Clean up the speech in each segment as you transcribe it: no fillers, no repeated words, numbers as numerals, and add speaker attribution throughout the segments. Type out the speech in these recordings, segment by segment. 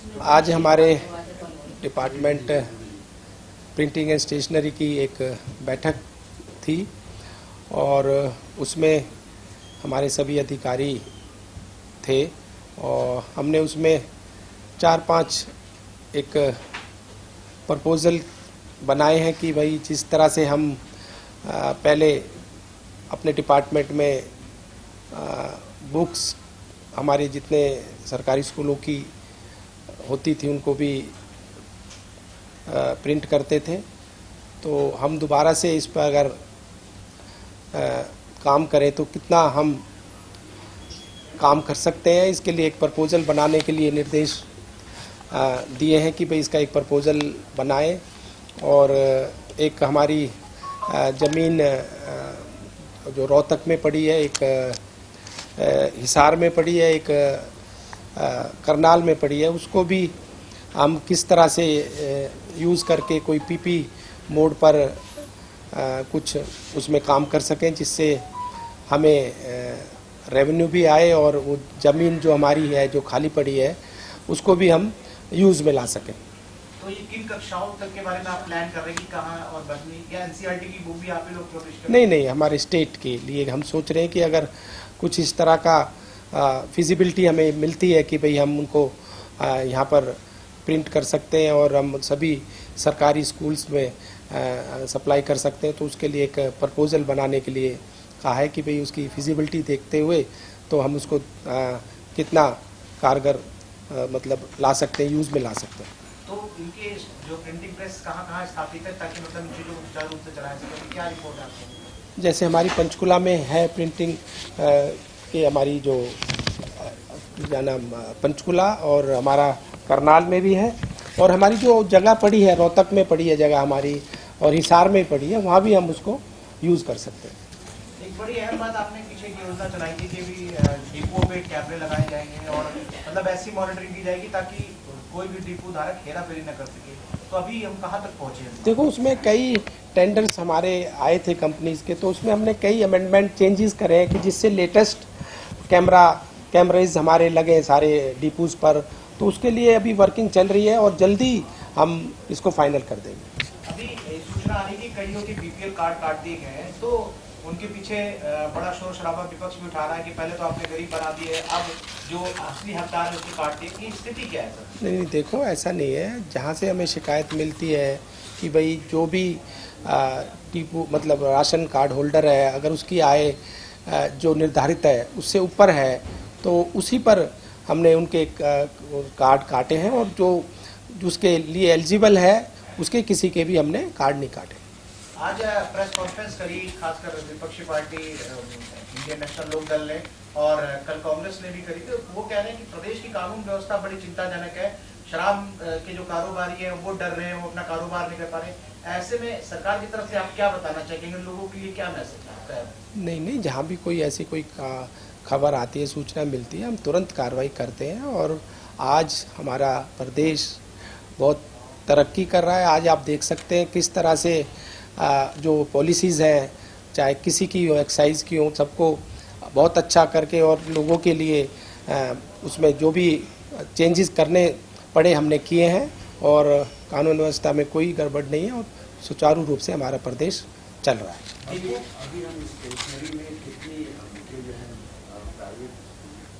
Speaker 1: आज हमारे department printing and stationery की एक बैठक थी और उसमें हमारे सभी अधिकारी थे और हमने उसमें 4-5 एक प्रपोज़ल बनाए हैं कि भाई जिस तरह से हम पहले अपने डिपार्टमेंट में बुक्स हमारे जितने सरकारी स्कूलों की होती थी उनको भी प्रिंट करते थे, तो हम दोबारा से इस पर अगर काम करें तो कितना हम काम कर सकते हैं। इसके लिए एक प्रपोज़ल बनाने के लिए निर्देश दिए हैं कि भाई इसका एक प्रपोज़ल बनाएं और एक हमारी ज़मीन जो रोहतक में पड़ी है, एक हिसार में पड़ी है, एक करनाल में पड़ी है, उसको भी हम किस तरह से यूज़ करके कोई पीपी मोड पर कुछ उसमें काम कर सकें जिससे हमें रेवेन्यू भी आए और वो ज़मीन जो हमारी है जो खाली पड़ी है उसको भी हम यूज़ में ला सकें।
Speaker 2: तो ये किन कक्षाओं तक के बारे में आप प्लान कर रहे हैं कि कहाँ और बदनी या एनसीईआरटी की बुक भी आप ही लोग पब्लिश करें?
Speaker 1: नहीं, हमारे स्टेट के लिए हम सोच रहे हैं कि अगर कुछ इस तरह का फिजिबिलिटी हमें मिलती है कि भाई हम उनको यहाँ पर प्रिंट कर सकते हैं और हम सभी सरकारी स्कूल्स में सप्लाई कर सकते हैं, तो उसके लिए एक प्रपोज़ल बनाने के लिए कहा है कि भाई उसकी फिजिबिलिटी देखते हुए तो हम उसको कितना कारगर मतलब ला सकते हैं, यूज़ में ला सकते हैं।
Speaker 2: तो इनके जो प्रिंटिंग प्रेस कहाँ स्थापित है ताकि मतलब इन चीज़ों को सुचारू रूप से चलाया सके, क्या रिपोर्ट आती है?
Speaker 1: जैसे हमारी पंचकुला में है प्रिंटिंग के, हमारी जो क्या नाम पंचकुला और हमारा करनाल में भी है और हमारी जो जगह पड़ी है रोहतक में पड़ी है जगह हमारी और हिसार में पड़ी है, वहाँ भी हम उसको यूज़ कर सकते हैं।
Speaker 2: एक बड़ी अहम बात आपने पीछे की योजना चलाई थी कि भी डिपो पे कैमरे लगाए जाएंगे और मतलब ऐसी मॉनिटरिंग की जाएगी ताकि कोई भी डिपो धारक हेरा फेरी न कर सके, तो अभी हम कहाँ तक पहुँचे हैं?
Speaker 1: देखो उसमें कई टेंडर्स हमारे आए थे कंपनीज के, तो उसमें हमने कई अमेंडमेंट चेंजेस करे हैं कि जिससे लेटेस्ट कैमरेज हमारे लगे सारे डिपोज पर, तो उसके लिए अभी वर्किंग चल रही है और जल्दी हम इसको फाइनल कर देंगे।
Speaker 2: अभी सूचना आ रही कि कईयों के बीपीएल कार्ड काट दिए गए हैं, तो उनके पीछे बड़ा शोर शराबा विपक्ष भी उठा रहा है कि पहले तो आपने गरीब बना दिए, अब जो असली हकदार है उसके काट दिए, की स्थिति क्या है सर? नहीं,
Speaker 1: देखो ऐसा नहीं है। जहाँ से हमें शिकायत मिलती है कि भाई जो भी डिपो मतलब राशन कार्ड होल्डर है, अगर उसकी आय जो निर्धारित है उससे ऊपर है तो उसी पर हमने उनके कार्ड काटे हैं और जो उसके लिए एलिजिबल है उसके किसी के भी हमने कार्ड नहीं काटे।
Speaker 2: आज प्रेस कॉन्फ्रेंस करी खासकर विपक्षी पार्टी इंडियन नेशनल लोक दल ने और कल कांग्रेस ने भी करी, तो वो कह रहे हैं कि प्रदेश की कानून व्यवस्था बड़ी चिंताजनक है, शराब के जो कारोबारी है वो डर रहे हैं, वो अपना कारोबार नहीं कर पा रहे। ऐसे में सरकार की तरफ से आप क्या बताना चाहेंगे, लोगों के लिए क्या मैसेज है? नहीं,
Speaker 1: जहाँ भी कोई ऐसी कोई खबर आती है, सूचना मिलती है, हम तुरंत कार्रवाई करते हैं और आज हमारा प्रदेश बहुत तरक्की कर रहा है। आज आप देख सकते हैं किस तरह से जो पॉलिसीज़ हैं, चाहे किसी की हो, एक्साइज की हो, सबको बहुत अच्छा करके और लोगों के लिए उसमें जो भी चेंजेस करने पड़े हमने किए हैं और कानून व्यवस्था में कोई गड़बड़ नहीं है और सुचारू रूप से हमारा प्रदेश चल रहा है।
Speaker 3: अभी हम स्टेशनरी में कितनी जो है प्राइवेट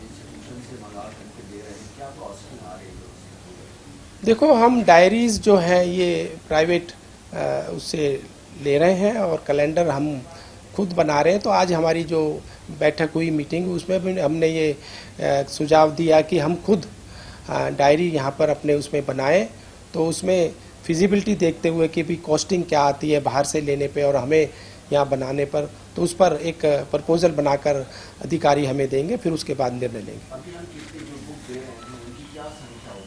Speaker 3: इंस्टीट्यूशन से मंगा करके दे रहे हैं, क्या प्रोसेसिंग आ रही है?
Speaker 1: देखो हम डायरीज जो है ये प्राइवेट उससे ले रहे हैं और कैलेंडर हम खुद बना रहे हैं। तो आज हमारी जो बैठक हुई मीटिंग उसमें भी हमने ये सुझाव दिया कि हम खुद डायरी यहाँ पर अपने उसमें बनाएं, तो उसमें फिजिबिलिटी देखते हुए कि भी कॉस्टिंग क्या आती है बाहर से लेने पे और हमें यहाँ बनाने पर, तो उस पर एक प्रपोजल बनाकर अधिकारी हमें देंगे, फिर उसके बाद निर्णय लेंगे।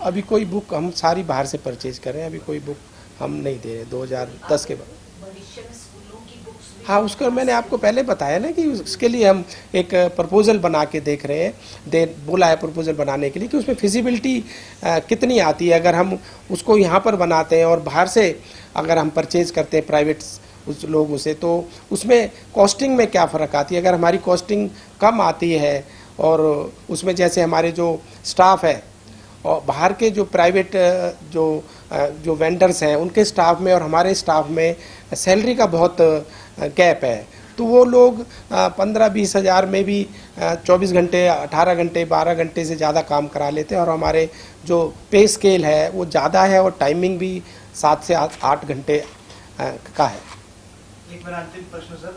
Speaker 1: अभी कोई बुक हम सारी बाहर से परचेज कर रहे हैं, अभी कोई बुक हम नहीं दे रहे 2010 के बाद। हाँ, उसका मैंने आपको पहले बताया ना कि उसके लिए हम एक प्रपोजल बना के देख रहे हैं, बोला है प्रपोजल बनाने के लिए कि उसमें फिजिबिलिटी कितनी आती है अगर हम उसको यहाँ पर बनाते हैं और बाहर से अगर हम परचेज करते हैं प्राइवेट उस लोगों से, तो उसमें कॉस्टिंग में क्या फ़र्क आती है। अगर हमारी कॉस्टिंग कम आती है और उसमें जैसे हमारे जो स्टाफ है और बाहर के जो प्राइवेट जो वेंडर्स हैं उनके स्टाफ में और हमारे स्टाफ में सैलरी का बहुत गैप है। तो वो लोग 15-20 हज़ार में भी 24 घंटे, 18 घंटे, 12 घंटे से ज़्यादा काम करा लेते हैं और हमारे जो पे स्केल है वो ज़्यादा है और टाइमिंग भी 7 से 8 घंटे का है।
Speaker 2: एक मेरा अंतिम प्रश्न सर,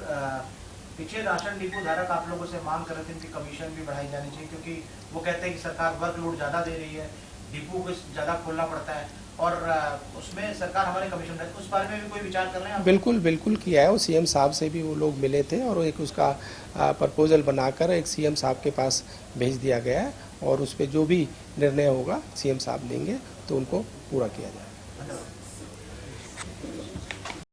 Speaker 2: पीछे राशन डिपो धारक आप लोगों से मांग कर रहे थे इनकी कमीशन भी बढ़ाई जानी चाहिए, क्योंकि वो कहते हैं कि सरकार वर्कलोड ज़्यादा दे रही है, डिपो को ज़्यादा खोलना पड़ता है और उसमें सरकार हमारे कमीशन देती है। उस बारे में भी कोई विचार कर रहे हैं आप?
Speaker 1: बिल्कुल बिल्कुल किया है। वो सीएम साहब से भी वो लोग मिले थे और एक उसका प्रपोजल बनाकर एक सीएम साहब के पास भेज दिया गया है और उस पर जो भी निर्णय होगा सीएम साहब लेंगे तो उनको पूरा किया जाएगा।